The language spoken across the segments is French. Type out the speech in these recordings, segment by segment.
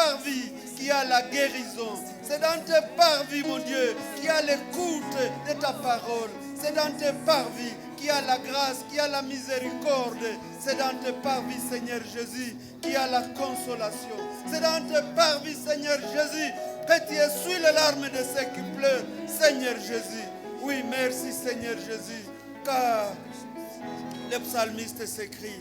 parvis qu'il y a la guérison. C'est dans tes parvis, mon Dieu, qu'il y a l'écoute de ta parole. C'est dans tes parvis qu'il y a la grâce, qu'il y a la miséricorde. C'est dans tes parvis, Seigneur Jésus, qu'il y a la consolation. C'est dans tes parvis, Seigneur Jésus, que tu essuies les larmes de ceux qui pleurent, Seigneur Jésus. Oui, merci, Seigneur Jésus, car le psalmiste s'écrie,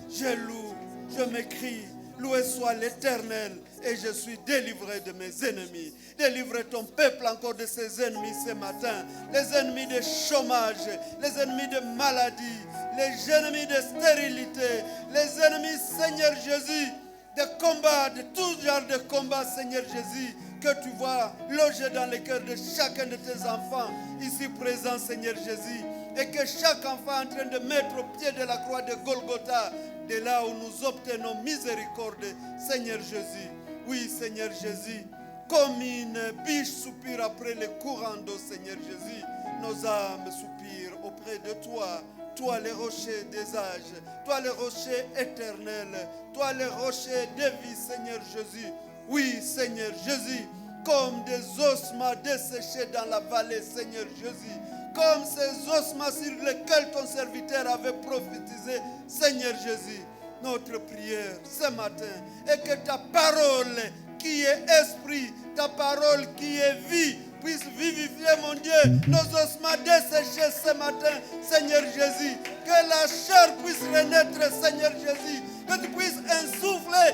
je loue, je m'écrie, loué soit l'Éternel, et je suis délivré de mes ennemis. Délivre ton peuple encore de ses ennemis ce matin. Les ennemis de chômage, les ennemis de maladie, les ennemis de stérilité, les ennemis, Seigneur Jésus, de combat, de tout genre de combat, Seigneur Jésus, que tu vois loger dans le cœur de chacun de tes enfants, ici présents, Seigneur Jésus, et que chaque enfant est en train de mettre au pied de la croix de Golgotha, de là où nous obtenons miséricorde, Seigneur Jésus. Oui, Seigneur Jésus, comme une biche soupire après le courant d'eau, Seigneur Jésus, nos âmes soupirent auprès de toi. Toi le rocher des âges, toi le rocher éternel, toi le rocher de vie, Seigneur Jésus. Oui, Seigneur Jésus, comme des ossements desséchés dans la vallée, Seigneur Jésus, comme ces ossements sur lesquels ton serviteur avait prophétisé, Seigneur Jésus. Notre prière ce matin est que ta parole qui est esprit, ta parole qui est vie, puisse vivifier, mon Dieu, nos ossements desséchés ce matin, Seigneur Jésus. Que la chair puisse renaître, Seigneur Jésus. Que tu puisses insuffler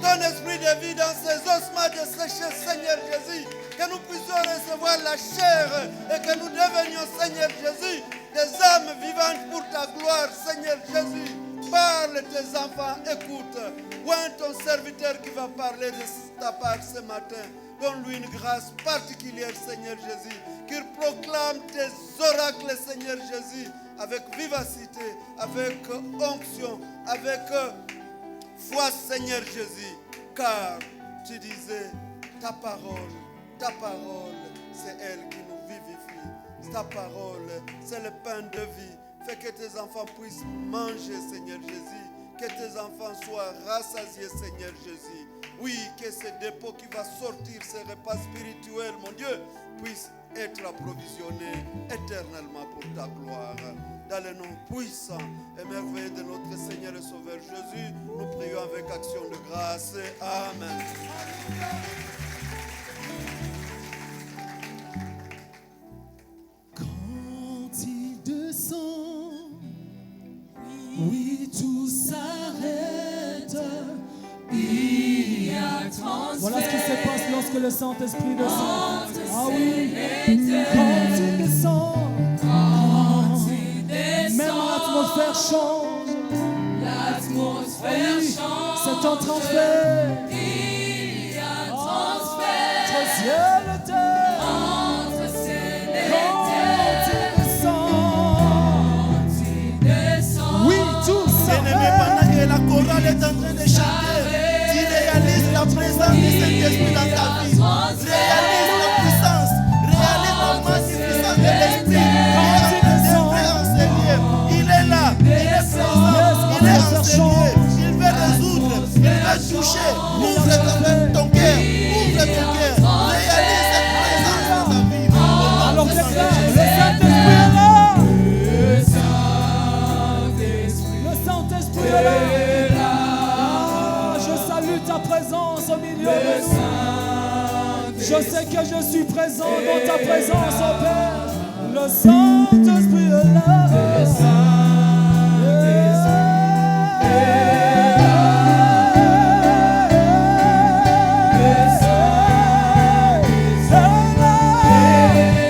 ton esprit de vie dans ces ossements desséchés, Seigneur Jésus. Que nous puissions recevoir la chair et que nous devenions, Seigneur Jésus, des âmes vivantes pour ta gloire, Seigneur Jésus. Parle, tes enfants, écoute. Oint ton serviteur qui va parler de ta part ce matin. Donne-lui une grâce particulière, Seigneur Jésus. Qu'il proclame tes oracles, Seigneur Jésus, avec vivacité, avec onction, avec foi, Seigneur Jésus. Car tu disais, ta parole, c'est elle qui nous vivifie. Ta parole, c'est le pain de vie. Fais que tes enfants puissent manger, Seigneur Jésus. Que tes enfants soient rassasiés, Seigneur Jésus. Oui, que ce dépôt qui va sortir, ce repas spirituel, mon Dieu, puisse être approvisionné éternellement pour ta gloire. Dans le nom puissant et merveilleux de notre Seigneur et Sauveur Jésus, nous prions avec action de grâce. Amen. Quand il descend, oui, tout s'arrête. Il y a transfert. Voilà ce qui se passe lorsque le Saint-Esprit descend. Ah oui, quand il descend, même l'atmosphère change. L'atmosphère change. C'est un transfert. Il y a transfert. Entre ciel et terre. Entre ciel et terre. Quand il descend. Oui, tout s'arrête. Pendant que la chorale est en train de chanter, tu réalises la présence du Saint-Esprit dans ta vie. Réalise la puissance, réalise la masse puissance de l'Esprit. Il est là, il est présent, il est enseigné, il veut résoudre, il veut toucher. Ouvre ton cœur, réalise cette présence dans ta vie. Alors le Saint-Esprit est là. Le Saint-Esprit est là. Ah, je salue ta présence au milieu de nous. Je sais que je suis présent dans ta présence, oh Père. Le Saint-Esprit est là.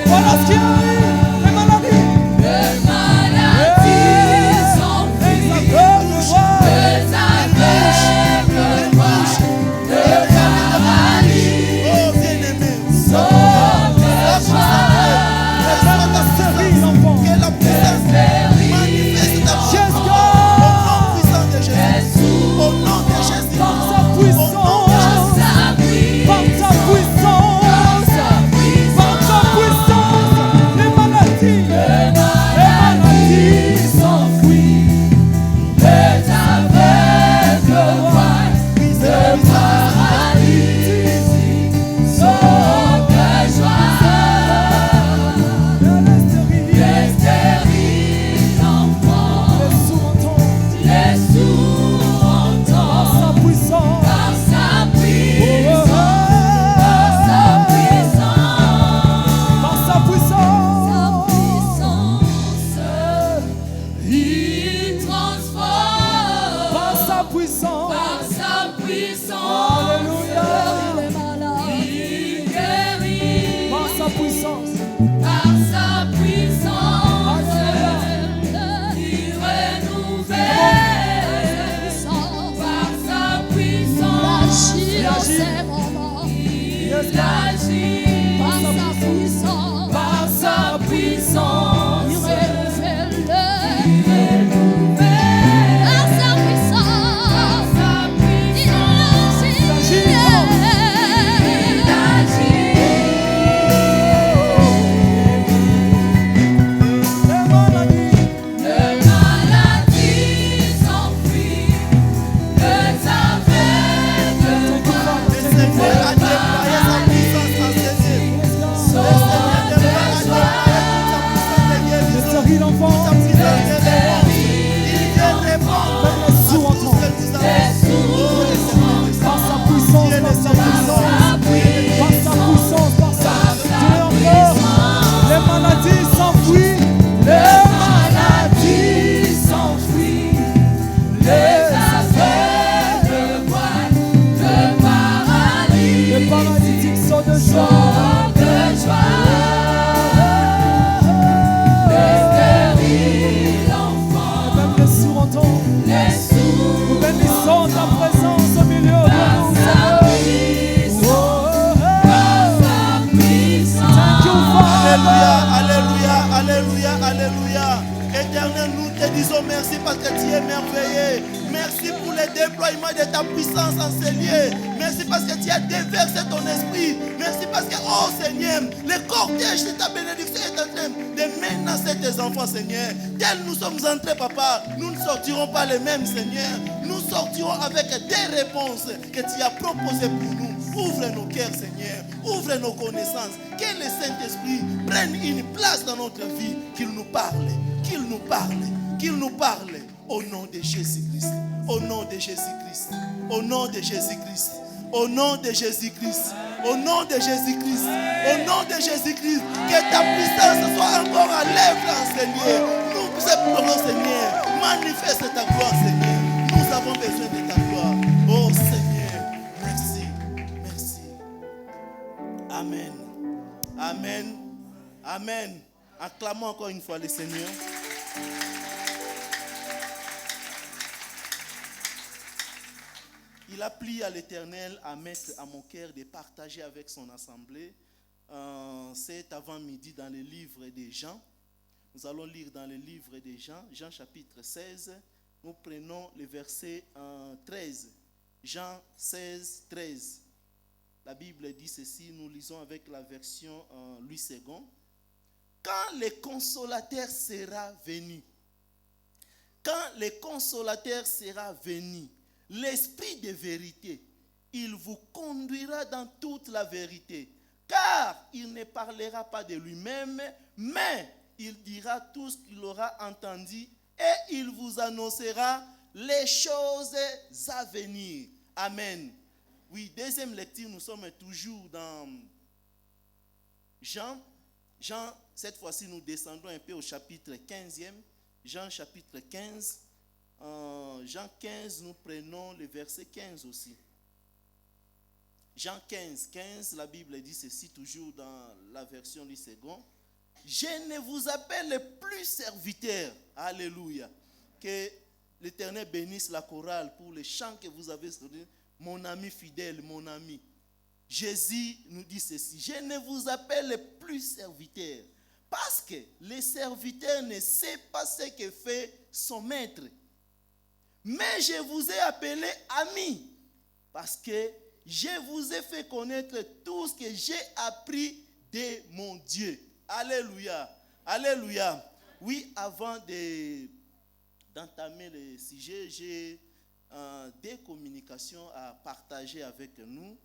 Voilà ce qui arrive. Les maladies. Les maladies sont prises. De ta bouche. De paralysie. Oh bien-aimé, Sauve-moi. que la puissance Yes, God. Par sa puissance, Par sa puissance, il renouvelle. Par sa puissance, il agit. les maladies s'enfuient, le Le Seigneur a déployé sa puissance en ces lieux. Le Seigneur a déployé sa puissance de guérison, guérit l'enfant, sa puissance de réponse. Il vient répondre à tout ce que nous avons. Oh, le Seigneur est par sa puissance, Dieu, par le sa Seigneur puissance, par sa encore, les maladies s'enfuient, les maladies s'enfuient, les aveugles voient, les paralytiques sont de joie, même les sourds entendent, nous bénissons ta présence au milieu de nous, Seigneur. Thank you, Father. Alléluia, alléluia, alléluia, alléluia. Éternel, nous te disons merci parce que tu es merveilleux. Merci pour le déploiement de ta puissance en ces lieux. Merci parce que tu as déversé ton esprit. Merci parce que, oh Seigneur, le cortège de ta bénédiction est en train de menacer tes enfants, Seigneur. Tels nous sommes entrés, Papa, nous ne sortirons pas les mêmes, Seigneur. Nous sortirons avec des réponses que tu as proposées pour nous. Ouvre nos cœurs, Seigneur. Ouvre nos connaissances. Que le Saint-Esprit prenne une place dans notre vie. Qu'il nous parle. Qu'il nous parle. Qu'il nous parle. Au nom de Jésus-Christ. Au nom de Jésus-Christ. Au nom de Jésus-Christ. Au nom de Jésus-Christ. Au nom de Jésus-Christ. Au nom de Jésus-Christ. Que ta puissance soit encore à l'œuvre, Seigneur. Nous implorons, Seigneur. Manifeste ta gloire, Seigneur. Nous avons besoin de ta gloire. Oh Seigneur. Merci. Merci. Amen. Amen. Amen. Acclamons encore une fois le Seigneur. Il a plu à l'Éternel à mettre à mon cœur de partager avec son assemblée cet avant-midi dans le livre des Jean. Nous allons lire dans le livre des Jean, Jean chapitre 16. Nous prenons le verset 13. Jean 16, 13. La Bible dit ceci, nous lisons avec la version Louis II. Quand le consolateur sera venu, l'Esprit de vérité, il vous conduira dans toute la vérité, car il ne parlera pas de lui-même, mais il dira tout ce qu'il aura entendu et il vous annoncera les choses à venir. Amen. Oui, deuxième lecture, nous sommes toujours dans Jean. Cette fois-ci, nous descendons un peu au chapitre 15e. Jean chapitre 15. Jean 15, nous prenons le verset 15 aussi. Jean 15, 15, la Bible dit ceci, toujours dans la version du second. Je ne vous appelle plus serviteur. Alléluia. Que l'Éternel bénisse la chorale pour les chants que vous avez soutenu. Mon ami fidèle, mon ami. Jésus nous dit ceci. Je ne vous appelle plus serviteur. Parce que le serviteur ne sait pas ce que fait son maître. Mais je vous ai appelé ami. Parce que je vous ai fait connaître tout ce que j'ai appris de mon Dieu. Alléluia. Alléluia. Oui, avant d'entamer le sujet, j'ai des communications à partager avec nous.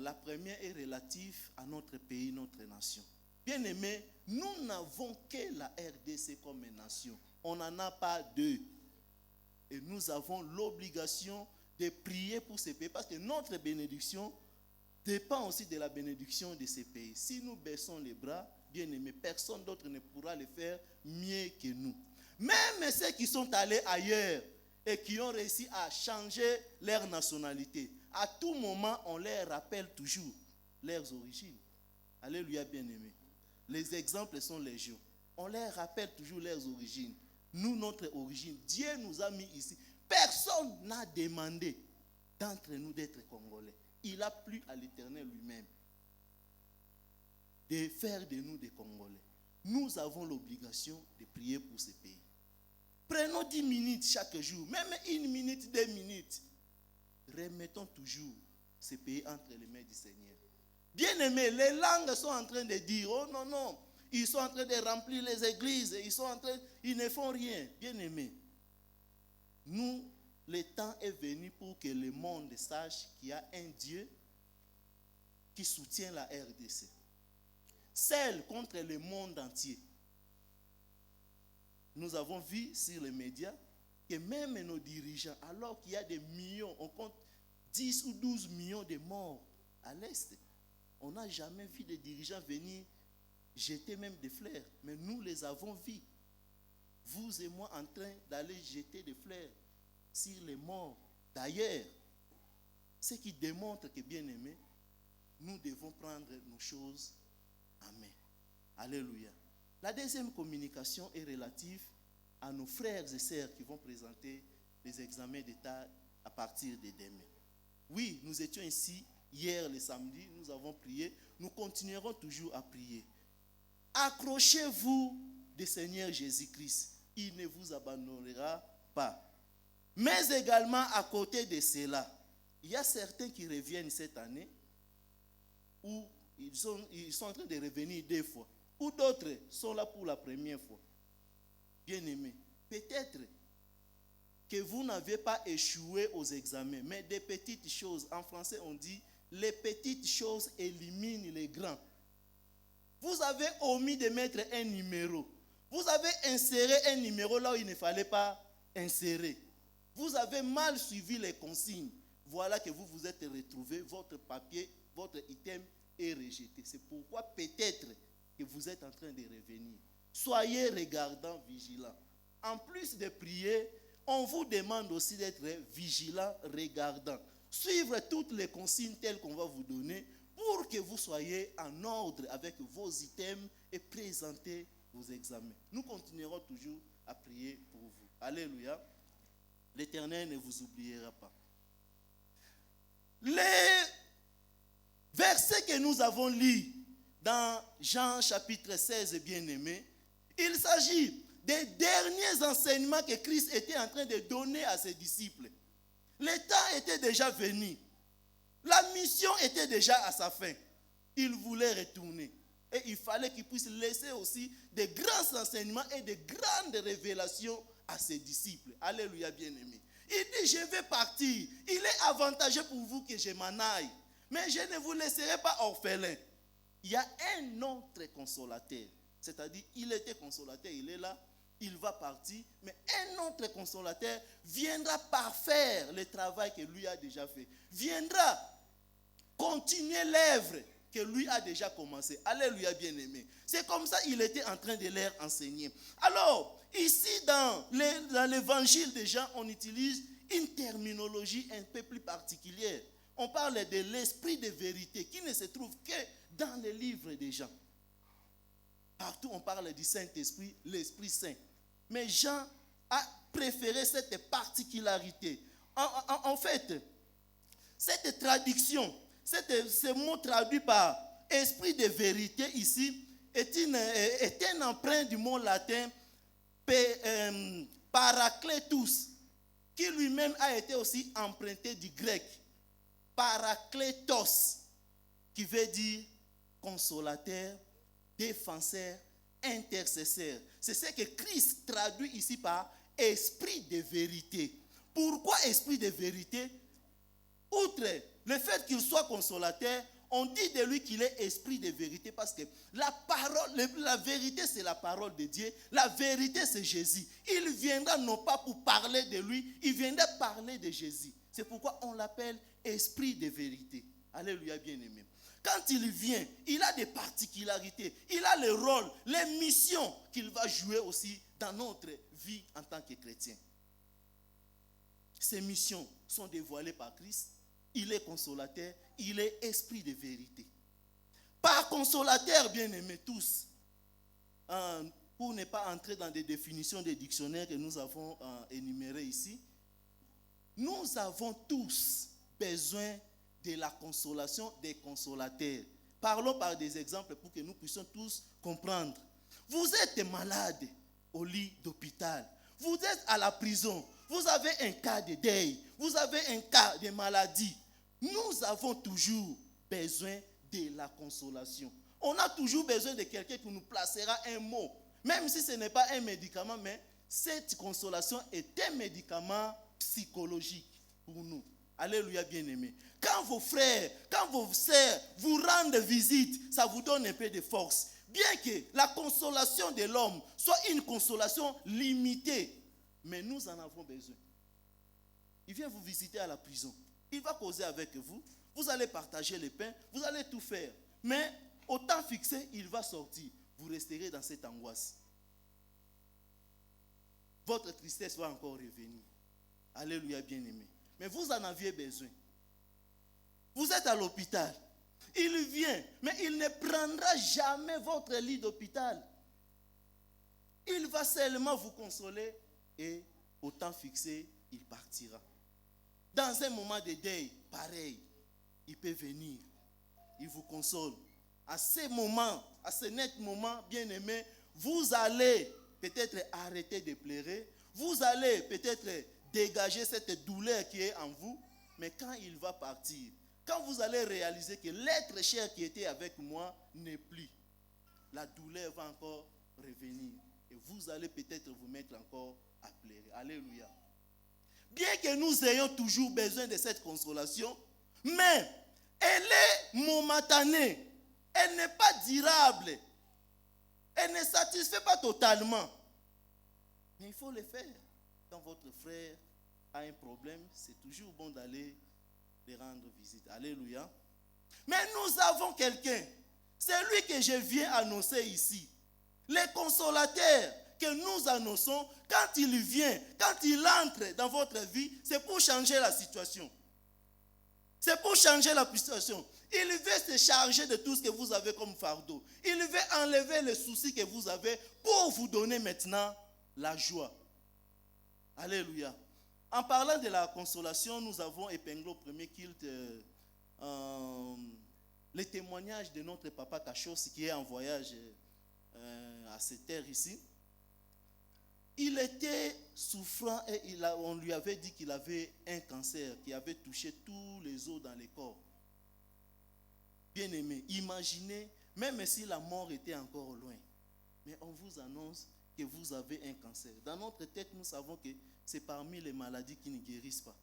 La première est relative à notre pays, notre nation. Bien aimé, nous n'avons que la RDC comme nation. On n'en a pas deux. Et nous avons l'obligation de prier pour ces pays parce que notre bénédiction dépend aussi de la bénédiction de ces pays. Si nous baissons les bras, bien aimé, personne d'autre ne pourra le faire mieux que nous. Même ceux qui sont allés ailleurs et qui ont réussi à changer leur nationalité, à tout moment, on leur rappelle toujours leurs origines. Alléluia, bien-aimés. Les exemples sont légion. On leur rappelle toujours leurs origines. Nous, notre origine, Dieu nous a mis ici. Personne n'a demandé d'entre nous d'être Congolais. Il a plu à l'Éternel lui-même de faire de nous des Congolais. Nous avons l'obligation de prier pour ce pays. Prenons 10 minutes chaque jour, même 1 minute, 2 minutes. Remettons toujours ce pays entre les mains du Seigneur. Bien aimé, les langues sont en train de dire, oh non, non, ils sont en train de remplir les églises, ils ne font rien. Bien aimé, nous, le temps est venu pour que le monde sache qu'il y a un Dieu qui soutient la RDC. Celle contre le monde entier. Nous avons vu sur les médias que même nos dirigeants, alors qu'il y a des millions, on compte 10 ou 12 millions de morts à l'Est, on n'a jamais vu des dirigeants venir jeter même des fleurs. Mais nous les avons vus. Vous et moi en train d'aller jeter des fleurs sur les morts. D'ailleurs, ce qui démontre que, bien aimé, nous devons prendre nos choses en main. Alléluia. La deuxième communication est relative à nos frères et sœurs qui vont présenter les examens d'État à partir de demain. Oui, nous étions ici hier le samedi, nous avons prié, nous continuerons toujours à prier. Accrochez-vous du Seigneur Jésus-Christ, il ne vous abandonnera pas. Mais également à côté de cela, il y a certains qui reviennent cette année où ils sont en train de revenir 2 fois, ou d'autres sont là pour la première fois. Bien-aimés, peut-être que vous n'avez pas échoué aux examens, mais des petites choses, en français on dit, les petites choses éliminent les grands. Vous avez omis de mettre un numéro. Vous avez inséré un numéro là où il ne fallait pas insérer. Vous avez mal suivi les consignes. Voilà que vous vous êtes retrouvé, votre papier, votre item est rejeté. C'est pourquoi peut-être que vous êtes en train de revenir. Soyez regardants, vigilants. En plus de prier, on vous demande aussi d'être vigilants, regardants. Suivre toutes les consignes telles qu'on va vous donner pour que vous soyez en ordre avec vos items et présenter vos examens. Nous continuerons toujours à prier pour vous. Alléluia. L'Éternel ne vous oubliera pas. Les versets que nous avons lus dans Jean chapitre 16, bien-aimés, il s'agit des derniers enseignements que Christ était en train de donner à ses disciples. Le temps était déjà venu. La mission était déjà à sa fin. Il voulait retourner. Et il fallait qu'il puisse laisser aussi de grands enseignements et de grandes révélations à ses disciples. Alléluia, bien-aimés. Il dit, je vais partir. Il est avantageux pour vous que je m'en aille. Mais je ne vous laisserai pas orphelin. Il y a un autre consolateur. C'est-à-dire, il était consolateur, il est là, il va partir. Mais un autre consolateur viendra parfaire le travail que lui a déjà fait. Viendra continuer l'œuvre que lui a déjà commencé. Alléluia, bien-aimé. C'est comme ça qu'il était en train de leur enseigner. Alors, ici dans l'évangile de Jean, on utilise une terminologie un peu plus particulière. On parle de l'esprit de vérité qui ne se trouve que dans les livres de Jean. Partout on parle du Saint-Esprit, l'Esprit Saint. Mais Jean a préféré cette particularité. En fait, cette traduction, ce mot traduit par esprit de vérité ici, est un emprunt du mot latin parakletos, qui lui-même a été aussi emprunté du grec parakletos, qui veut dire consolateur, défenseur, intercesseur. C'est ce que Christ traduit ici par esprit de vérité. Pourquoi esprit de vérité? Outre le fait qu'il soit consolateur, on dit de lui qu'il est esprit de vérité parce que la vérité c'est la parole de Dieu, la vérité c'est Jésus. Il viendra non pas pour parler de lui, il viendra parler de Jésus. C'est pourquoi on l'appelle esprit de vérité. Alléluia, bien-aimé. Quand il vient, il a des particularités, il a le rôle, les missions qu'il va jouer aussi dans notre vie en tant que chrétien. Ces missions sont dévoilées par Christ. Il est consolateur, il est esprit de vérité. Par consolateur, bien-aimés tous, pour ne pas entrer dans des définitions des dictionnaires que nous avons énumérées ici, nous avons tous besoin de la consolation des consolateurs. Parlons par des exemples pour que nous puissions tous comprendre. Vous êtes malade au lit d'hôpital. Vous êtes à la prison. Vous avez un cas de deuil. Vous avez un cas de maladie. Nous avons toujours besoin de la consolation. On a toujours besoin de quelqu'un qui nous placera un mot. Même si ce n'est pas un médicament, mais cette consolation est un médicament psychologique pour nous. Alléluia, bien-aimés. Quand vos frères, quand vos sœurs vous rendent visite, ça vous donne un peu de force. Bien que la consolation de l'homme soit une consolation limitée, mais nous en avons besoin. Il vient vous visiter à la prison. Il va causer avec vous. Vous allez partager le pain. Vous allez tout faire. Mais au temps fixé, il va sortir. Vous resterez dans cette angoisse. Votre tristesse va encore revenir. Alléluia, bien-aimé. Mais vous en aviez besoin. Vous êtes à l'hôpital. Il vient, mais il ne prendra jamais votre lit d'hôpital. Il va seulement vous consoler et au temps fixé, il partira. Dans un moment de deuil, pareil, il peut venir. Il vous console. À ce moment, à ce net moment, bien-aimé, vous allez peut-être arrêter de pleurer. Vous allez peut-être dégager cette douleur qui est en vous. Mais quand il va partir, quand vous allez réaliser que l'être cher qui était avec moi n'est plus, la douleur va encore revenir. Et vous allez peut-être vous mettre encore à pleurer. Alléluia. Bien que nous ayons toujours besoin de cette consolation, mais elle est momentanée. Elle n'est pas durable. Elle ne satisfait pas totalement. Mais il faut le faire. Quand votre frère a un problème, c'est toujours bon d'aller lui rendre visite. Alléluia. Mais nous avons quelqu'un. C'est lui que je viens annoncer ici. Le consolateur que nous annonçons, quand il vient, quand il entre dans votre vie, c'est pour changer la situation. C'est pour changer la situation. Il veut se charger de tout ce que vous avez comme fardeau. Il veut enlever les soucis que vous avez pour vous donner maintenant la joie. Alléluia. En parlant de la consolation, nous avons épinglé au premier culte les témoignages de notre papa Cachos qui est en voyage à cette terre ici. Il était souffrant et on lui avait dit qu'il avait un cancer qui avait touché tous les os dans le corps. Bien-aimé, imaginez, même si la mort était encore loin, mais on vous annonce que vous avez un cancer. Dans notre tête, nous savons que c'est parmi les maladies qui ne guérissent pas.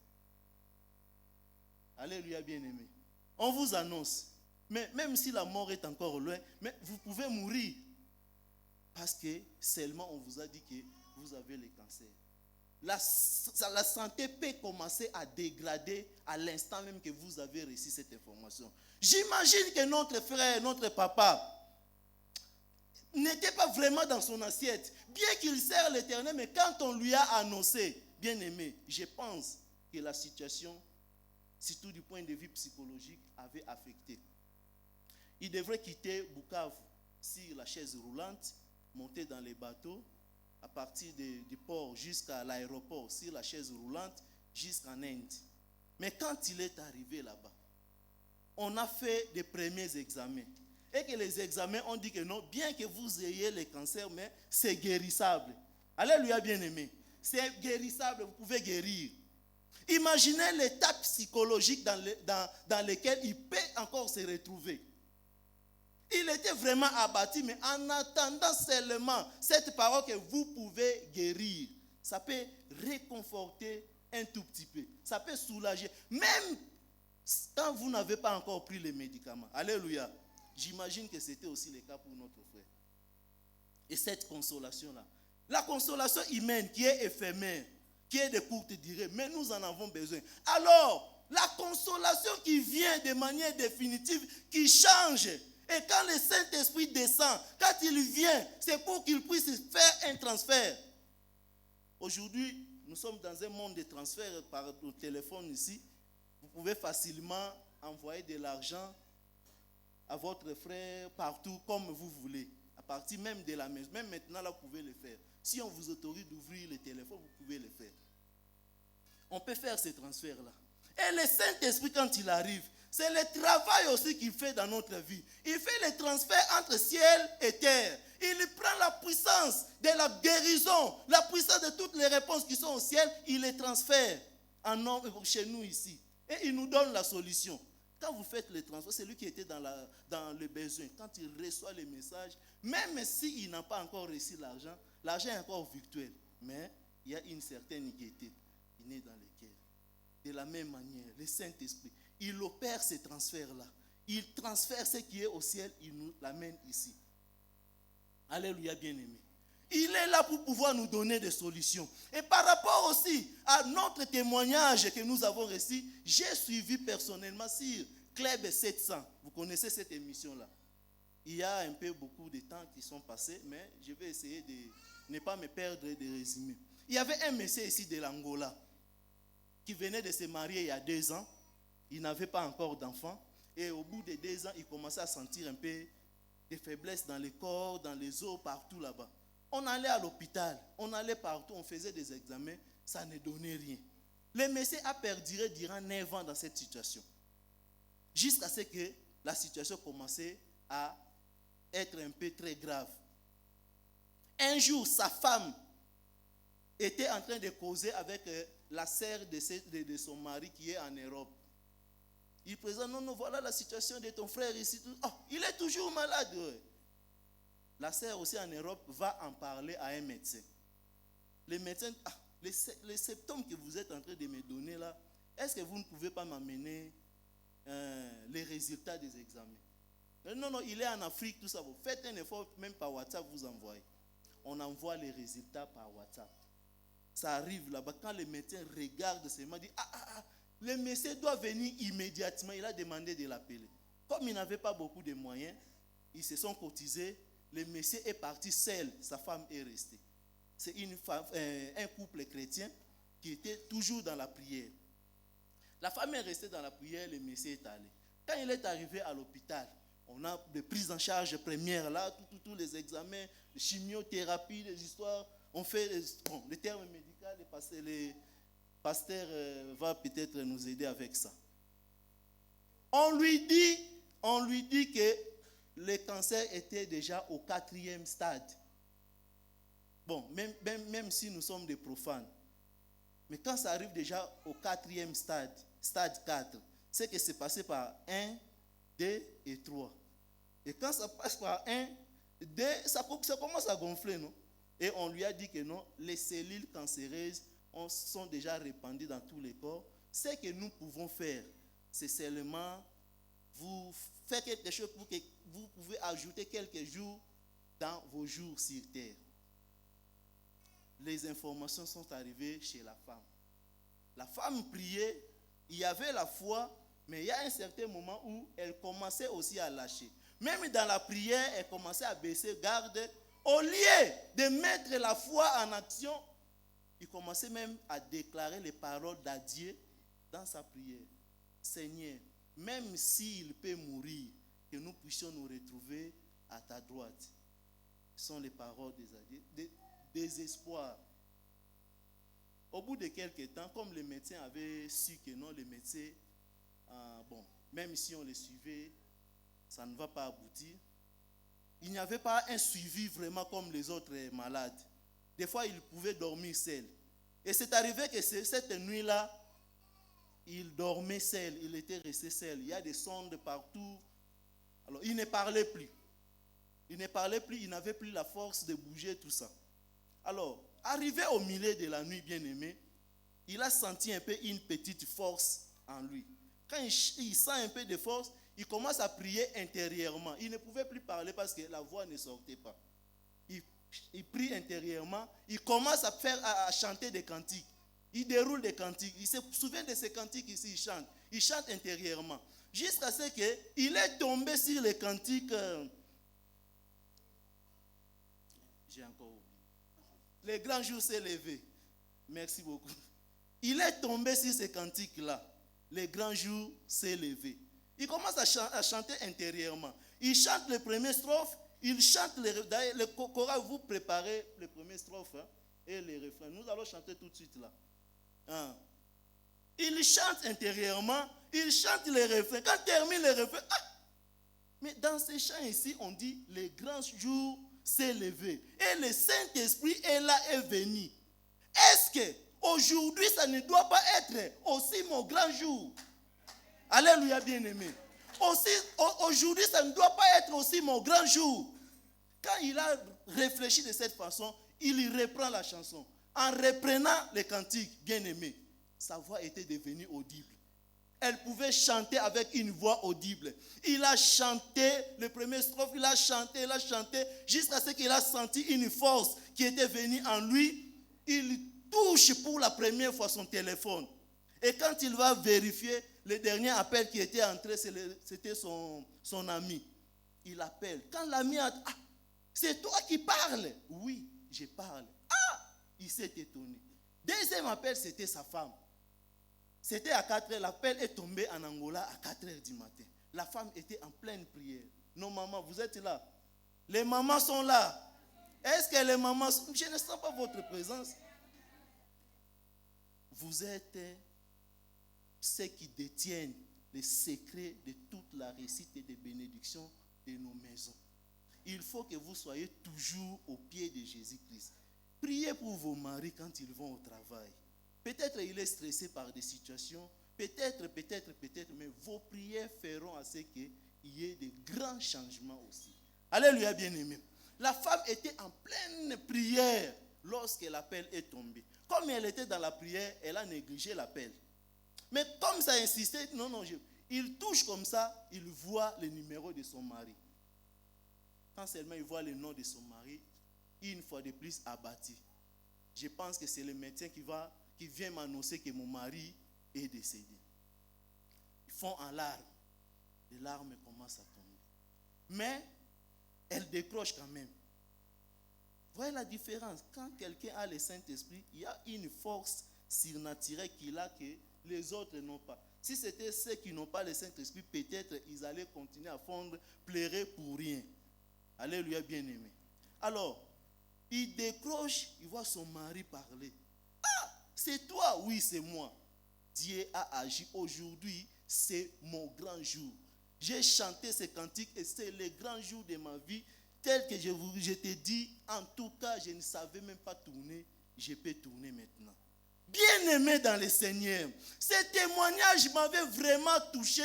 Alléluia, bien-aimé. On vous annonce, mais même si la mort est encore loin, mais vous pouvez mourir. Parce que seulement on vous a dit que vous avez le cancer. La santé peut commencer à dégrader à l'instant même que vous avez reçu cette information. J'imagine que notre frère, notre papa, n'était pas vraiment dans son assiette. Bien qu'il sert l'Éternel, mais quand on lui a annoncé, bien aimé, je pense que la situation, surtout du point de vue psychologique, avait affecté. Il devrait quitter Bukavu sur la chaise roulante, monter dans les bateaux, à partir du port jusqu'à l'aéroport, sur la chaise roulante, jusqu'en Inde. Mais quand il est arrivé là-bas, on a fait des premiers examens. Et que les examens ont dit que non, bien que vous ayez le cancer, mais c'est guérissable. Alléluia, bien-aimé. C'est guérissable, vous pouvez guérir. Imaginez l'état psychologique dans lequel il peut encore se retrouver. Il était vraiment abattu, mais en attendant seulement cette parole que vous pouvez guérir, ça peut réconforter un tout petit peu. Ça peut soulager. Même quand vous n'avez pas encore pris les médicaments. Alléluia. J'imagine que c'était aussi le cas pour notre frère. Et cette consolation-là, la consolation humaine qui est éphémère, qui est de courte durée, mais nous en avons besoin. Alors, la consolation qui vient de manière définitive, qui change. Et quand le Saint-Esprit descend, quand il vient, c'est pour qu'il puisse faire un transfert. Aujourd'hui, nous sommes dans un monde de transferts par le téléphone ici. Vous pouvez facilement envoyer de l'argent à votre frère partout comme vous voulez. À partir même de la maison. Même maintenant, là, vous pouvez le faire. Si on vous autorise d'ouvrir le téléphone, vous pouvez le faire. On peut faire ces transferts-là. Et le Saint-Esprit, quand il arrive, C'est le travail aussi qu'il fait dans notre vie. Il fait le transfert entre ciel et terre. Il prend la puissance de la guérison, la puissance de toutes les réponses qui sont au ciel, il les transfère chez nous ici. Et il nous donne la solution. Quand vous faites le transfert, c'est lui qui était dans le besoin. Quand il reçoit les messages, même s'il n'a pas encore reçu l'argent, l'argent est encore virtuel. Mais il y a une certaine gaieté qui naît dans le cœur. De la même manière, le Saint-Esprit, il opère ces transferts-là. Il transfère ce qui est au ciel, il nous l'amène ici. Alléluia, bien-aimé. Il est là pour pouvoir nous donner des solutions. Et par rapport aussi à notre témoignage que nous avons reçu, j'ai suivi personnellement sur Club 700. Vous connaissez cette émission-là. Il y a un peu beaucoup de temps qui sont passés, mais je vais essayer de ne pas me perdre et de résumer. Il y avait un monsieur ici de l'Angola qui venait de se marier il y a 2 ans. Il n'avait pas encore d'enfant. Et au bout de 2 ans, il commençait à sentir un peu de faiblesse dans le corps, dans les os, partout là-bas. On allait à l'hôpital, on allait partout, on faisait des examens, ça ne donnait rien. Le monsieur a perduré durant 9 ans dans cette situation. Jusqu'à ce que la situation commençait à être un peu très grave. Un jour, sa femme était en train de causer avec la sœur de son mari qui est en Europe. Il présente, non, voilà la situation de ton frère ici. Oh, il est toujours malade. Ouais. La sœur aussi en Europe va en parler à un médecin. Le médecin, les symptômes que vous êtes en train de me donner là, est-ce que vous ne pouvez pas m'amener les résultats des examens? Non, il est en Afrique, tout ça. Vous faites un effort, même par WhatsApp, vous envoyez. On envoie les résultats par WhatsApp. Ça arrive là-bas, quand le médecin regarde seulement, dit, le médecin doit venir immédiatement. Il a demandé de l'appeler. Comme il n'avait pas beaucoup de moyens, ils se sont cotisés. Le monsieur est parti seul, sa femme est restée. C'est un couple chrétien qui était toujours dans la prière. La femme est restée dans la prière, le monsieur est allé. Quand il est arrivé à l'hôpital, on a des prises en charge premières là, tous les examens, les chimiothérapies, les histoires. On fait les termes médicaux, le pasteur va peut-être nous aider avec ça. On lui dit que le cancer était déjà au 4e stade. Bon, même si nous sommes des profanes. Mais quand ça arrive déjà au 4e stade, stade 4, c'est que c'est passé par 1, 2 et 3. Et quand ça passe par 1, 2, ça commence à gonfler, non? Et on lui a dit que non, les cellules cancéreuses sont déjà répandues dans tous les corps. Ce que nous pouvons faire, c'est seulement vous faire quelque chose pour que vous pouvez ajouter quelques jours dans vos jours sur terre. Les informations sont arrivées chez la femme. La femme priait, il y avait la foi, mais il y a un certain moment où elle commençait aussi à lâcher. Même dans la prière, elle commençait à baisser garde. Au lieu de mettre la foi en action, il commençait même à déclarer les paroles d'adieu dans sa prière. Seigneur, même s'il peut mourir, que nous puissions nous retrouver à ta droite. Ce sont les paroles des adieux, des espoirs. Au bout de quelques temps, comme les médecins avaient su que non, les médecins, même si on les suivait, ça ne va pas aboutir. Il n'y avait pas un suivi vraiment comme les autres malades. Des fois, il pouvait dormir seul. Et c'est arrivé que cette nuit-là, il dormait seul, il était resté seul. Il y a des sondes partout. Alors, il ne parlait plus. Il n'avait plus la force de bouger, tout ça. Alors, arrivé au milieu de la nuit, bien-aimé, il a senti un peu une petite force en lui. Quand il sent un peu de force, il commence à prier intérieurement. Il ne pouvait plus parler parce que la voix ne sortait pas. Il prie intérieurement. Il commence à chanter des cantiques. Il déroule des cantiques. Il se souvient de ces cantiques ici, il chante. Il chante intérieurement. Jusqu'à ce qu'il est tombé sur les cantiques. J'ai encore oublié. Le grand jour s'est levé. Merci beaucoup. Il est tombé sur ces cantiques-là. Le grand jour s'est levé. Il commence à chanter intérieurement. Il chante le premier strophe. Il chante le choral. Vous préparez le premier strophe et les refrains. Nous allons chanter tout de suite là. Il chante intérieurement Il chante les refrains. Quand il termine les refrains, mais dans ces chants ici, on dit le grand jour s'est levé. Et le Saint-Esprit est là et venu. Est-ce que aujourd'hui, ça ne doit pas être aussi mon grand jour? Alléluia, bien-aimé. Aujourd'hui, ça ne doit pas être aussi mon grand jour. Quand il a réfléchi de cette façon, il reprend la chanson. En reprenant les cantiques, bien-aimé, sa voix était devenue audible. Elle pouvait chanter avec une voix audible. Il a chanté le premier strophe, il a chanté, jusqu'à ce qu'il a senti une force qui était venue en lui. Il touche pour la première fois son téléphone. Et quand il va vérifier, le dernier appel qui était entré, c'était son ami. Il appelle. Quand l'ami a dit, c'est toi qui parles? Oui, je parle. Il s'est étonné. Deuxième appel, c'était sa femme. C'était à 4 heures. L'appel est tombé en Angola à 4 heures du matin. La femme était en pleine prière. Non, maman, vous êtes là. Les mamans sont là. Est-ce que les mamans sont... Je ne sens pas votre présence. Vous êtes ceux qui détiennent les secrets de toute la réussite et des bénédictions de nos maisons. Il faut que vous soyez toujours au pied de Jésus-Christ. Priez pour vos maris quand ils vont au travail. Peut-être il est stressé par des situations, peut-être, mais vos prières feront à ce qu'il y ait de grands changements aussi. Alléluia, bien-aimé. La femme était en pleine prière lorsque l'appel est tombé. Comme elle était dans la prière, elle a négligé l'appel. Mais comme ça insistait, il touche comme ça, il voit le numéro de son mari. Quand seulement il voit le nom de son mari, une fois de plus abattu. Je pense que c'est le médecin qui vient m'annoncer que mon mari est décédé. Ils font en larmes. Les larmes commencent à tomber. Mais elle décroche quand même. Voyez la différence. Quand quelqu'un a le Saint-Esprit, il y a une force surnaturelle qu'il a que les autres n'ont pas. Si c'était ceux qui n'ont pas le Saint-Esprit, peut-être ils allaient continuer à fondre, pleurer pour rien. Alléluia, bien-aimé. Alors, il décroche, il voit son mari parler. C'est toi? Oui, c'est moi. Dieu a agi. Aujourd'hui, c'est mon grand jour. J'ai chanté ce cantique et c'est le grand jour de ma vie. Tel que je t'ai dit, en tout cas, je ne savais même pas tourner. Je peux tourner maintenant. Bien-aimé dans le Seigneur, ce témoignage m'avait vraiment touché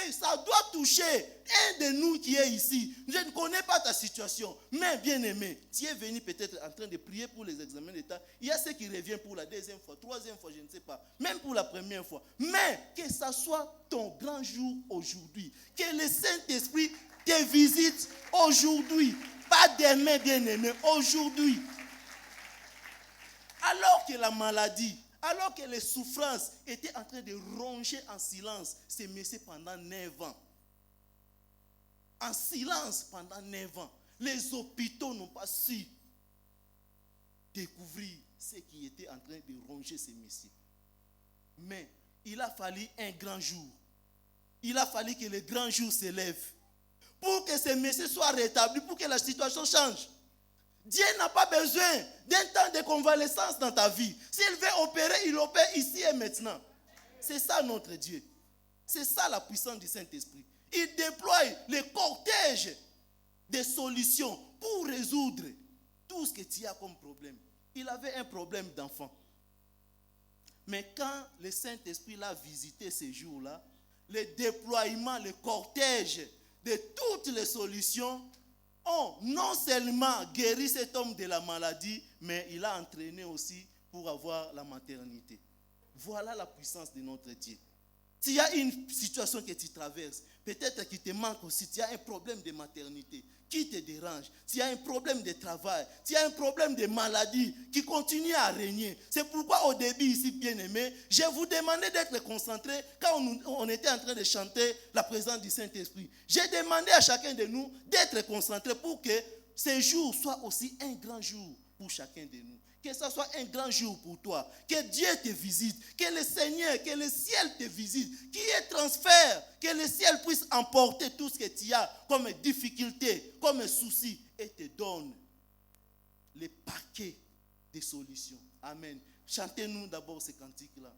et ça doit toucher un de nous qui est ici. Je ne connais pas ta situation, mais bien-aimé, tu es venu peut-être en train de prier pour les examens d'État. Il y a ceux qui reviennent pour la deuxième fois, troisième fois, je ne sais pas, même pour la première fois. Mais que ça soit ton grand jour aujourd'hui, que le Saint-Esprit te visite aujourd'hui, pas demain, bien-aimé, aujourd'hui. Alors que la maladie, alors que les souffrances étaient en train de ronger en silence ces messieurs pendant 9 ans. En silence pendant 9 ans. Les hôpitaux n'ont pas su découvrir ce qui était en train de ronger ces messieurs. Mais il a fallu un grand jour. Il a fallu que le grand jour s'élève. Pour que ces messieurs soient rétablis, pour que la situation change. Dieu n'a pas besoin d'un temps de convalescence dans ta vie. S'il veut opérer, il opère ici et maintenant. C'est ça notre Dieu. C'est ça la puissance du Saint-Esprit. Il déploie le cortège de solutions pour résoudre tout ce que tu as comme problème. Il avait un problème d'enfant. Mais quand le Saint-Esprit l'a visité ces jours-là, le déploiement, le cortège de toutes les solutions ont non seulement guéri cet homme de la maladie, mais il a entraîné aussi pour avoir la maternité. Voilà la puissance de notre Dieu. S'il y a une situation que tu traverses, peut-être qu'il te manque aussi, tu as un problème de maternité qui te dérange, tu as un problème de travail, tu as un problème de maladie qui continue à régner. C'est pourquoi au début ici, bien-aimé, je vous demandais d'être concentré quand on était en train de chanter la présence du Saint-Esprit. J'ai demandé à chacun de nous d'être concentré pour que ce jour soit aussi un grand jour pour chacun de nous. Que ce soit un grand jour pour toi. Que Dieu te visite. Que le Seigneur, que le ciel te visite. Qu'il y ait transfert. Que le ciel puisse emporter tout ce que tu as comme difficulté, comme souci et te donne les paquets de solutions. Amen. Chantez-nous d'abord ce cantique-là.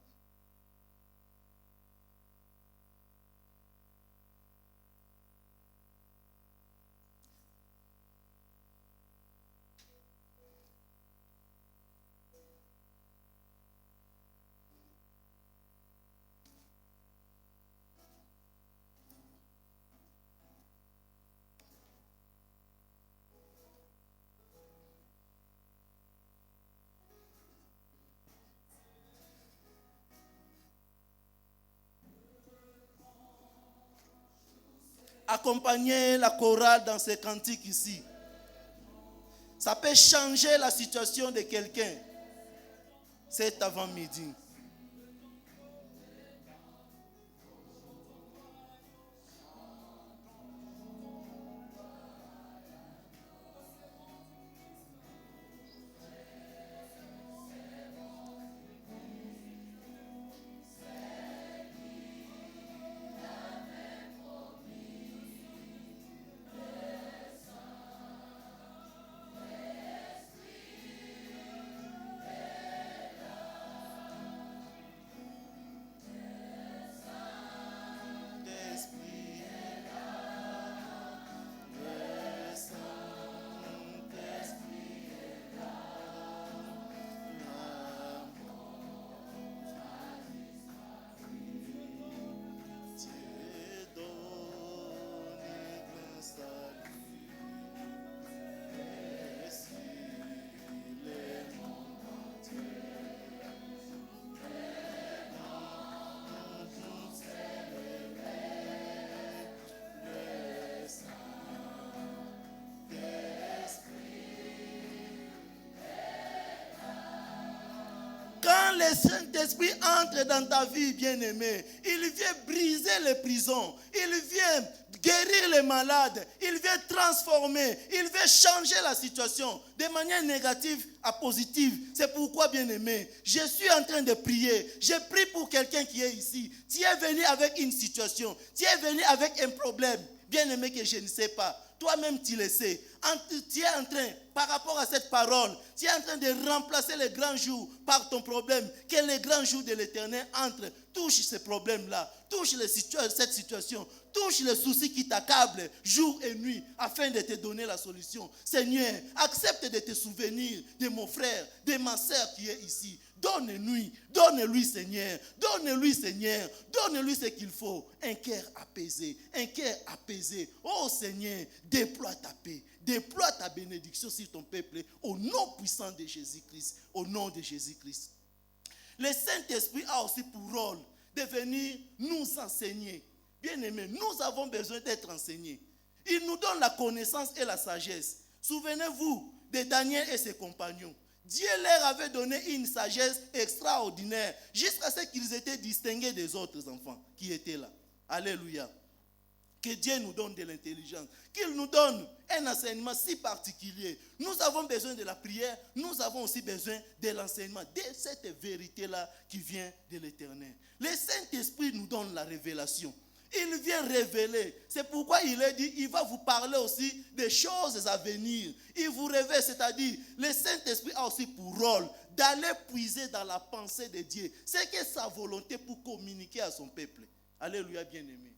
accompagner la chorale dans ces cantiques ici. Ça peut changer la situation de quelqu'un cet avant-midi. Quand le Saint-Esprit entre dans ta vie, bien-aimé, il vient briser les prisons, il vient guérir les malades, il vient transformer, il vient changer la situation de manière négative à positive. C'est pourquoi, bien-aimé, je suis en train de prier. Je prie pour quelqu'un qui est ici. Tu es venu avec une situation, tu es venu avec un problème, bien-aimé, que je ne sais pas. Toi-même, tu le sais. Tu es en train, par rapport à cette parole, tu es en train de remplacer les grands jours par ton problème. Que les grands jours de l'Éternel entrent, touche ces problèmes-là, touche cette situation, touche les soucis qui t'accablent jour et nuit afin de te donner la solution. Seigneur, accepte de te souvenir de mon frère, de ma soeur qui est ici. Donne-lui, Seigneur, donne-lui, Seigneur, donne-lui ce qu'il faut. Un cœur apaisé, un cœur apaisé. Oh Seigneur, déploie ta paix, déploie ta bénédiction sur ton peuple au nom puissant de Jésus-Christ, au nom de Jésus-Christ. Le Saint-Esprit a aussi pour rôle de venir nous enseigner. Bien-aimés, nous avons besoin d'être enseignés. Il nous donne la connaissance et la sagesse. Souvenez-vous de Daniel et ses compagnons. Dieu leur avait donné une sagesse extraordinaire jusqu'à ce qu'ils étaient distingués des autres enfants qui étaient là. Alléluia. Que Dieu nous donne de l'intelligence, qu'il nous donne un enseignement si particulier. Nous avons besoin de la prière, nous avons aussi besoin de l'enseignement, de cette vérité-là qui vient de l'Éternel. Le Saint-Esprit nous donne la révélation. Il vient révéler. C'est pourquoi il est dit, il va vous parler aussi des choses à venir. Il vous révèle, c'est-à-dire, le Saint-Esprit a aussi pour rôle d'aller puiser dans la pensée de Dieu. C'est que sa volonté pour communiquer à son peuple. Alléluia, bien-aimé.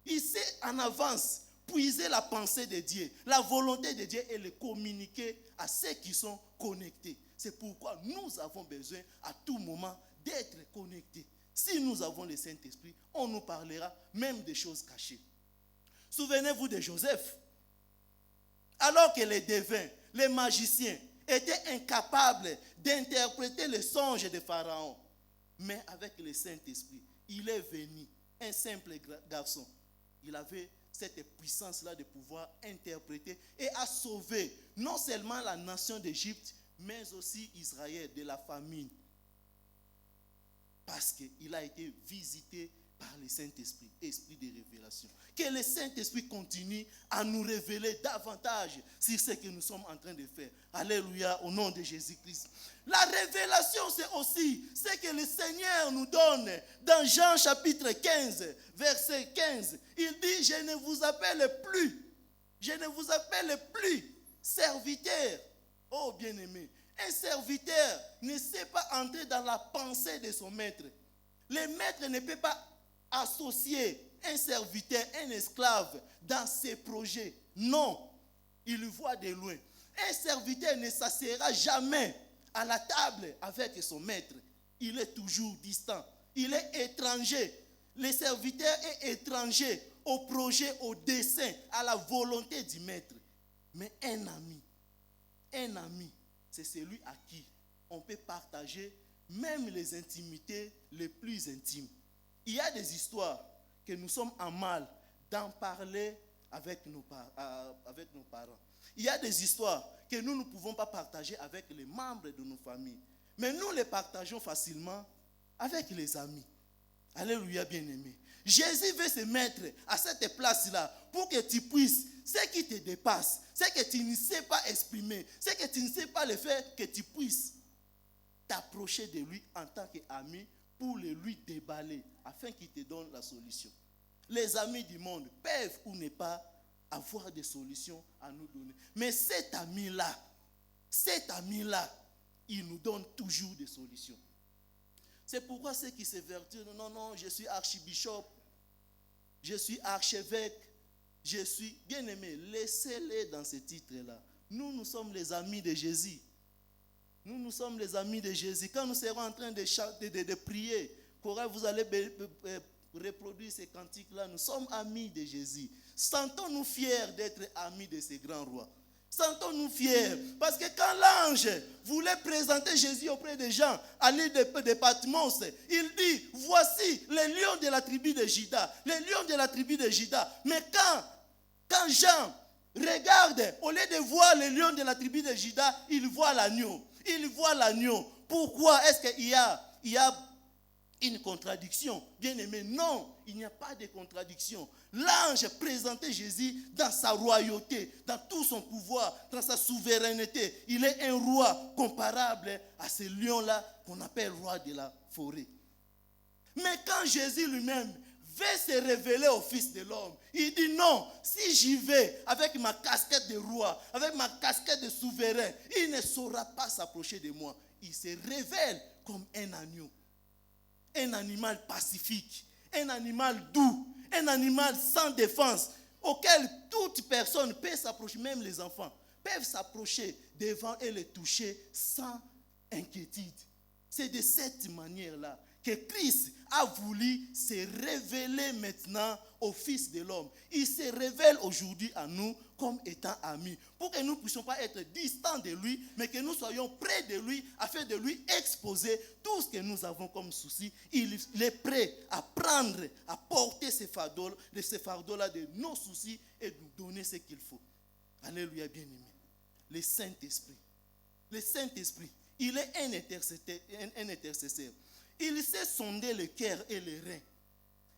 Il sait en avance puiser la pensée de Dieu, la volonté de Dieu et le communiquer à ceux qui sont connectés. C'est pourquoi nous avons besoin à tout moment d'être connectés. Si nous avons le Saint-Esprit, on nous parlera même des choses cachées. Souvenez-vous de Joseph. Alors que les devins, les magiciens étaient incapables d'interpréter les songes de Pharaon. Mais avec le Saint-Esprit, il est venu, un simple garçon. Il avait cette puissance-là de pouvoir interpréter et à sauver non seulement la nation d'Égypte, mais aussi Israël de la famine. Parce qu'il a été visité par le Saint-Esprit, esprit de révélation. Que le Saint-Esprit continue à nous révéler davantage sur ce que nous sommes en train de faire. Alléluia, au nom de Jésus-Christ. La révélation, c'est aussi ce que le Seigneur nous donne dans Jean chapitre 15, verset 15. Il dit, je ne vous appelle plus serviteur. Oh bien-aimé, un serviteur ne sait pas entrer dans la pensée de son maître. Le maître ne peut pas associer un serviteur, un esclave dans ses projets. Non, il voit de loin. Un serviteur ne s'assiera jamais à la table avec son maître. Il est toujours distant. Il est étranger. Le serviteur est étranger au projet, au dessein, à la volonté du maître. Mais un ami, c'est celui à qui on peut partager même les intimités les plus intimes. Il y a des histoires que nous sommes en mal d'en parler avec nos parents. Il y a des histoires que nous ne pouvons pas partager avec les membres de nos familles. Mais nous les partageons facilement avec les amis. Alléluia, bien-aimé. Jésus veut se mettre à cette place-là pour que tu puisses, ce qui te dépasse, ce que tu ne sais pas exprimer, ce que tu ne sais pas le faire, que tu puisses t'approcher de lui en tant qu'ami pour le lui déballer afin qu'il te donne la solution. Les amis du monde peuvent ou ne pas avoir des solutions à nous donner. Mais cet ami-là, il nous donne toujours des solutions. C'est pourquoi ceux qui se vertuent, non, je suis archibishop, je suis archevêque, je suis bien-aimé. Laissez-les dans ce titre-là. Nous sommes les amis de Jésus. Nous sommes les amis de Jésus. Quand nous serons en train de chanter, de prier, vous allez reproduire ces cantiques-là. Nous sommes amis de Jésus. Sentons-nous fiers d'être amis de ces grands rois. Sentons-nous fiers. Parce que quand l'ange voulait présenter Jésus auprès des gens à l'île de Patmos, il dit, voici les lions de la tribu de Juda. Les lions de la tribu de Juda. Mais quand Jean regarde, au lieu de voir les lions de la tribu de Juda, il voit l'agneau. Il voit l'agneau. Pourquoi est-ce qu'il y a une contradiction? Bien aimé, non, il n'y a pas de contradiction. L'ange présentait Jésus dans sa royauté, dans tout son pouvoir, dans sa souveraineté. Il est un roi comparable à ce lion-là qu'on appelle roi de la forêt. Mais quand Jésus lui-même veut se révéler au Fils de l'homme, il dit non, si j'y vais avec ma casquette de roi, avec ma casquette de souverain, il ne saura pas s'approcher de moi. Il se révèle comme un agneau. Un animal pacifique, un animal doux, un animal sans défense, auquel toute personne peut s'approcher, même les enfants, peuvent s'approcher devant et le toucher sans inquiétude. C'est de cette manière-là que Christ a voulu se révéler maintenant au Fils de l'homme. Il se révèle aujourd'hui à nous comme étant amis, pour que nous ne puissions pas être distants de lui, mais que nous soyons près de lui, afin de lui exposer tout ce que nous avons comme souci. Il est prêt à prendre, à porter ces fardeaux-là de nos soucis et nous donner ce qu'il faut. Alléluia, bien-aimé. Le Saint-Esprit, il est un intercesseur. Il sait sonder le cœur et les reins.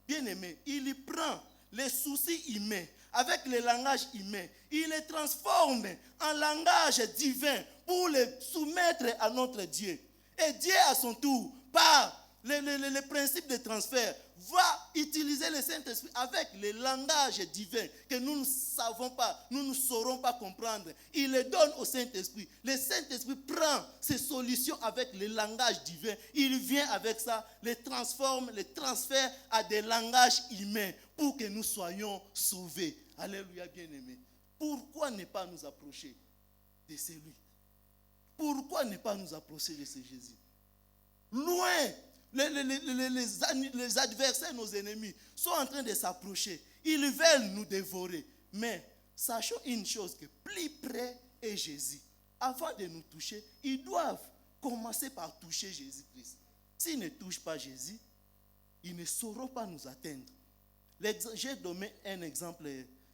Bien-aimé, il y prend les soucis humains avec le langage humain. Il les transforme en langage divin pour les soumettre à notre Dieu. Et Dieu, à son tour, par le principe de transfert, va utiliser le Saint-Esprit avec le langage divin que nous ne savons pas, nous ne saurons pas comprendre. Il le donne au Saint-Esprit. Le Saint-Esprit prend ces solutions avec le langage divin. Il vient avec ça, les transforme, les transfère à des langages humains pour que nous soyons sauvés. Alléluia, bien-aimés. Pourquoi ne pas nous approcher de celui? Pourquoi ne pas nous approcher de ce Jésus? Loin, les adversaires, nos ennemis, sont en train de s'approcher. Ils veulent nous dévorer. Mais sachons une chose, que plus près est Jésus. Avant de nous toucher, ils doivent commencer par toucher Jésus-Christ. S'ils ne touchent pas Jésus, ils ne sauront pas nous atteindre. J'ai donné un exemple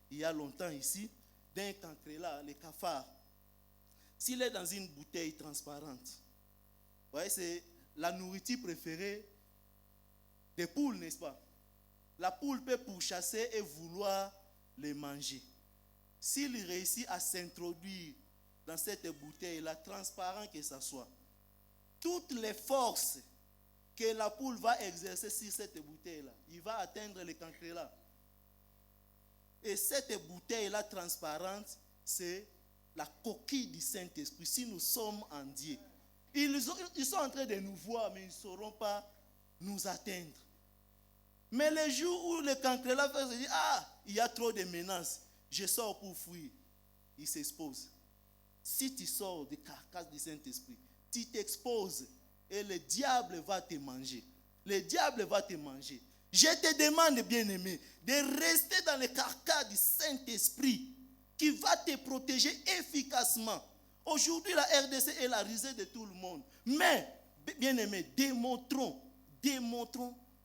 il y a longtemps ici, d'un cancrélat, le cafard. S'il est dans une bouteille transparente, vous voyez, c'est la nourriture préférée des poules, n'est-ce pas? La poule peut pourchasser et vouloir les manger. S'il réussit à s'introduire dans cette bouteille-là, transparent que ça soit, toutes les forces que la poule va exercer sur cette bouteille-là, il va atteindre le cancrélat. Et cette bouteille-là transparente, c'est la coquille du Saint-Esprit. Si nous sommes en Dieu, ils sont en train de nous voir, mais ils ne sauront pas nous atteindre. Mais le jour où le cancrélat va se dire, il y a trop de menaces, je sors pour fuir, il s'expose. Si tu sors des carcasses du Saint-Esprit, tu t'exposes et le diable va te manger. Le diable va te manger. Je te demande, bien-aimé, de rester dans le carcasse du Saint-Esprit qui va te protéger efficacement. Aujourd'hui, la RDC est la risée de tout le monde. Mais, bien-aimé, démontrons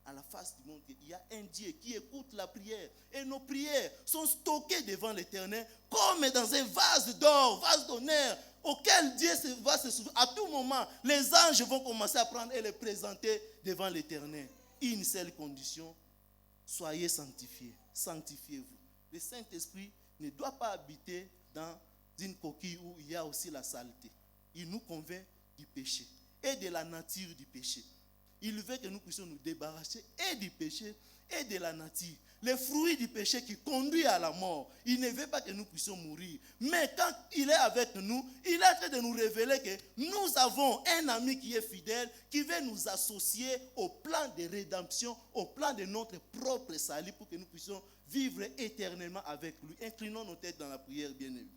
à la face du monde qu'il y a un Dieu qui écoute la prière. Et nos prières sont stockées devant l'Éternel comme dans un vase d'or, vase d'honneur, auquel Dieu va se souvenir. À tout moment, les anges vont commencer à prendre et les présenter devant l'Éternel. Une seule condition, soyez sanctifiés, sanctifiez-vous. Le Saint-Esprit ne doit pas habiter dans une coquille où il y a aussi la saleté. Il nous convainc du péché et de la nature du péché. Il veut que nous puissions nous débarrasser et du péché et de la nature. Les fruits du péché qui conduit à la mort. Il ne veut pas que nous puissions mourir. Mais quand il est avec nous, il est en train de nous révéler que nous avons un ami qui est fidèle, qui veut nous associer au plan de rédemption, au plan de notre propre salut pour que nous puissions vivre éternellement avec lui. Inclinons nos têtes dans la prière, bien-aimés.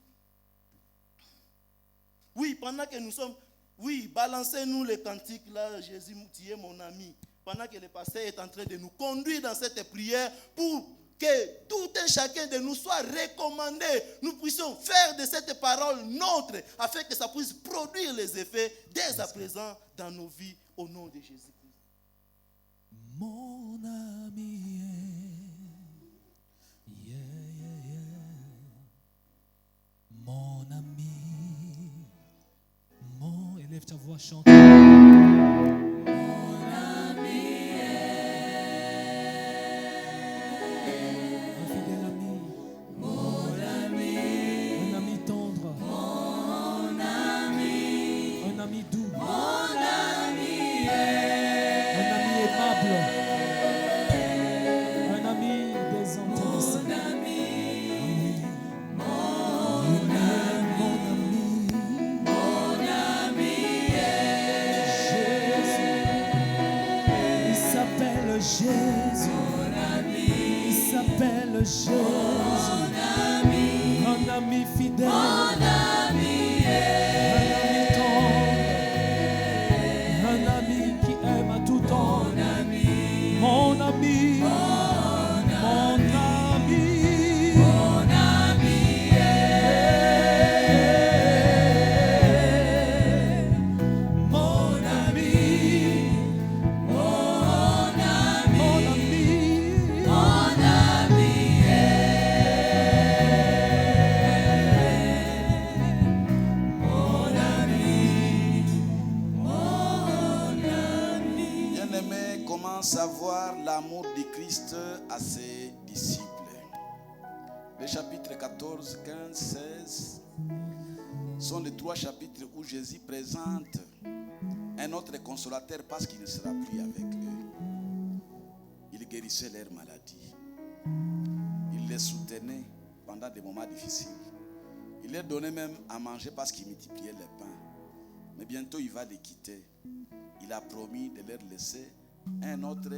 Oui, pendant que nous sommes... Oui, balancez-nous les cantiques là, Jésus, tu es mon ami. Pendant que le pasteur est en train de nous conduire dans cette prière pour que tout un chacun de nous soit recommandé. Nous puissions faire de cette parole nôtre afin que ça puisse produire les effets dès à présent dans nos vies au nom de Jésus-Christ. Mon ami, yeah, yeah, yeah. Mon ami. Élève ta voix, chante. Mon ami un fidèle ami. Mon ami. Un ami tendre. Mon ami. Un ami doux. Mon ami un ami aimable. Un ami désintéressé. Mon ami. Mon ami. Jésus, mon ami, il s'appelle Jésus, mon ami, un ami fidèle, mon ami, un ami qui aime à tout temps, mon ami, mon ami, mon ami, mon ami, mon ami. Savoir l'amour de Christ à ses disciples. Les chapitres 14, 15, 16 sont les 3 chapitres où Jésus présente un autre consolateur parce qu'il ne sera plus avec eux. Il guérissait leurs maladies. Il les soutenait pendant des moments difficiles. Il leur donnait même à manger parce qu'il multipliait les pains. Mais bientôt il va les quitter. Il a promis de leur laisser un autre